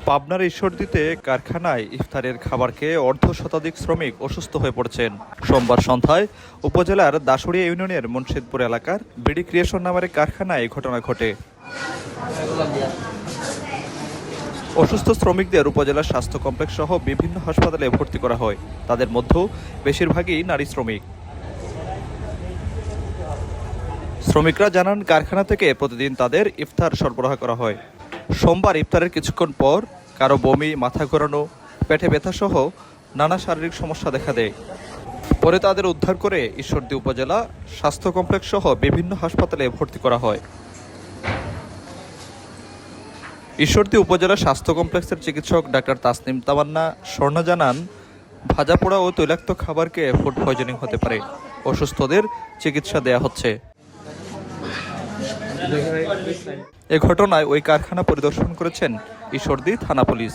পাবনার ঈশ্বরদীতে কারখানায় ইফতারের খাবার খেয়ে অর্ধশতাধিক শ্রমিক অসুস্থ হয়ে পড়ছেন। সোমবার সন্ধ্যায় উপজেলার দাসুড়িয়া ইউনিয়নের মুন্সিদপুর এলাকার বিডি ক্রিয়েশন নামের কারখানায় এই ঘটনা ঘটে। অসুস্থ শ্রমিকদের উপজেলার স্বাস্থ্য কমপ্লেক্স সহ বিভিন্ন হাসপাতালে ভর্তি করা হয়। তাদের মধ্যেও বেশিরভাগই নারী শ্রমিক। শ্রমিকরা জানান, কারখানা থেকে প্রতিদিন তাদের ইফতার সরবরাহ করা হয়। সোমবার ইফতারের কিছুক্ষণ পর কারো বমি, মাথা ঘোরানো, পেটে ব্যথা সহ নানা শারীরিক সমস্যা দেখা দেয়। পরে তাদের উদ্ধার করে ঈশ্বরদী উপজেলা স্বাস্থ্য কমপ্লেক্স সহ বিভিন্ন হাসপাতালে ভর্তি করা হয়। ঈশ্বরদী উপজেলা স্বাস্থ্য কমপ্লেক্সের চিকিৎসক ডাক্তার তাসনিম তামান্না স্বর্ণ জানান, ভাজা পোড়া ও তৈলাক্ত খাবারকে ফুড পয়জনিং হতে পারে। অসুস্থদের চিকিৎসা দেয়া হচ্ছে। এ ঘটনায় ওই কারখানা পরিদর্শন করেছেন ঈশ্বরদী থানা পুলিশ।